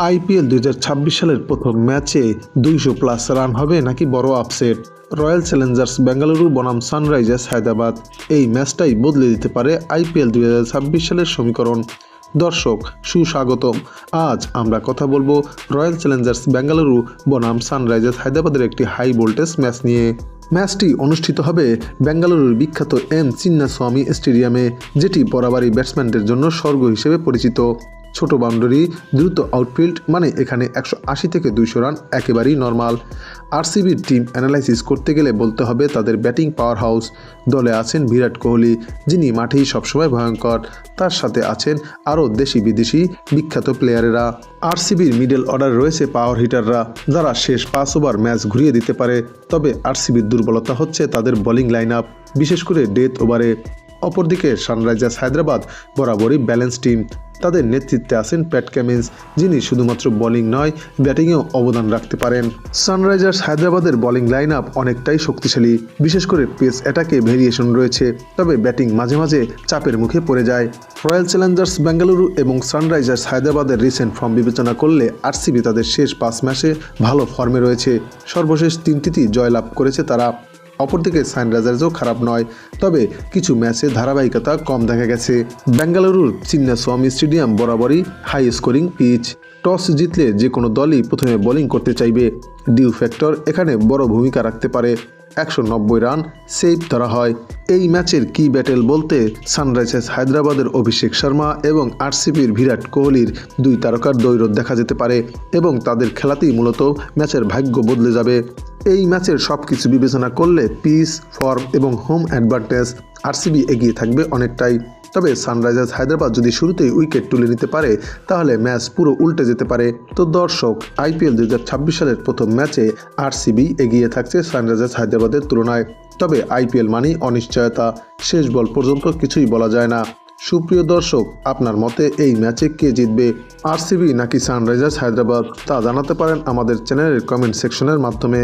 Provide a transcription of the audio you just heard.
IPL 2026 সালের প্রথম ম্যাচে 200+ রান হবে নাকি বড় আপসেট? রয়্যাল চ্যালেঞ্জার্স বেঙ্গালুরু বনাম সানরাইজার্স হায়দ্রাবাদ, এই ম্যাচটাই বদলে দিতে পারে আইপিএল 2026 সালের সমীকরণ। দর্শক সুস্বাগতম। আজ আমরা কথা বলবো রয়্যাল চ্যালেঞ্জার্স বেঙ্গালুরু বনাম সানরাইজার্স হায়দ্রাবাদের একটি হাই ভোল্টেজ ম্যাচ নিয়ে। ম্যাচটি অনুষ্ঠিত হবে বেঙ্গালুরুর বিখ্যাত এম চিন্নাস্বামী স্টেডিয়ামে, যেটি বরাবরই ব্যাটসম্যানদের জন্য স্বর্গ হিসেবে পরিচিত। ছোট বাউন্ডারি, দ্রুত আউটফিল্ড, মানে এখানে 180 থেকে 200 রান একেবারেই নর্মাল। আরসিবির টিম অ্যানালাইসিস করতে গেলে বলতে হবে তাদের ব্যাটিং পাওয়ার হাউস। দলে আছেন বিরাট কোহলি, যিনি মাঠেই সবসময় ভয়ঙ্কর। তার সাথে আছেন আরও দেশি বিদেশি বিখ্যাত প্লেয়ারেরা। আরসিবির মিডল অর্ডার রয়েছে পাওয়ার হিটাররা, যারা শেষ 5 ওভার ম্যাচ ঘুরিয়ে দিতে পারে। তবে আরসিবির দুর্বলতা হচ্ছে তাদের বোলিং লাইন আপ, বিশেষ করে ডেথ ওভারে। অপরদিকে সানরাইজার্স হায়দ্রাবাদ বরাবরই ব্যালেন্স টিম। তাদের নেতৃত্বে আছেন প্যাট কামিন্স, যিনি শুধুমাত্র বোলিং নয় ব্যাটিংয়েও অবদান রাখতে পারেন। সানরাইজার্স হায়দ্রাবাদের বোলিং লাইন আপ অনেকটাই শক্তিশালী, বিশেষ করে পেস অ্যাটাকে ভেরিয়েশন রয়েছে, তবে ব্যাটিং মাঝে মাঝে চাপের মুখে পড়ে যায়। রয়্যাল চ্যালেঞ্জার্স বেঙ্গালুরু এবং সানরাইজার্স হায়দ্রাবাদের রিসেন্ট ফর্ম বিবেচনা করলে আরসিবি তাদের শেষ 5 ম্যাচে ভালো ফর্মে রয়েছে। সর্বশেষ 3টিতেই জয়লাভ করেছে তারা। অপরদিকে সানরাইজার্সও খারাপ নয়, তবে কিছু ম্যাচে ধারাবাহিকতা কম দেখা গেছে। বেঙ্গালুরুর চিন্নাস্বামী স্টেডিয়াম বরাবরই হাই স্কোরিং পিচ। টস জিতলে যে কোনো দলই প্রথমে বোলিং করতে চাইবে। ডিউ ফ্যাক্টর এখানে বড় ভূমিকা রাখতে পারে। 190 রান সেভ ধরা হয়। এই ম্যাচের কি ব্যাটেল বলতে সানরাইজার্স হায়দ্রাবাদের অভিষেক শর্মা এবং আরসিবির বিরাট কোহলির 2 তারকার দ্বৈরথ দেখা যেতে পারে, এবং তাদের খেলাতেই মূলত ম্যাচের ভাগ্য বদলে যাবে। এই ম্যাচের সব কিছু বিবেচনা করলে পিচ, ফর্ম এবং হোম অ্যাডভান্টেজ আরসিবি এগিয়ে থাকবে অনেকটাই। তবে সানরাইজার্স হায়দ্রাবাদ যদি শুরুতেই উইকেট তুলে নিতে পারে, তাহলে ম্যাচ পুরো উল্টে যেতে পারে। তো দর্শক, আইপিএল 2026 সালের প্রথম ম্যাচে আরসিবি এগিয়ে থাকছে সানরাইজার্স হায়দ্রাবাদের তুলনায়। তবে আইপিএল মানেই অনিশ্চয়তা, শেষ বল পর্যন্ত কিছুই বলা যায় না। সুপ্রিয় দর্শক, আপনার মতে এই ম্যাচে কে জিতবে, আরসিবি নাকি সানরাইজার্স হায়দ্রাবাদ? তা জানাতে পারেন আমাদের চ্যানেলের কমেন্ট সেকশনের মাধ্যমে।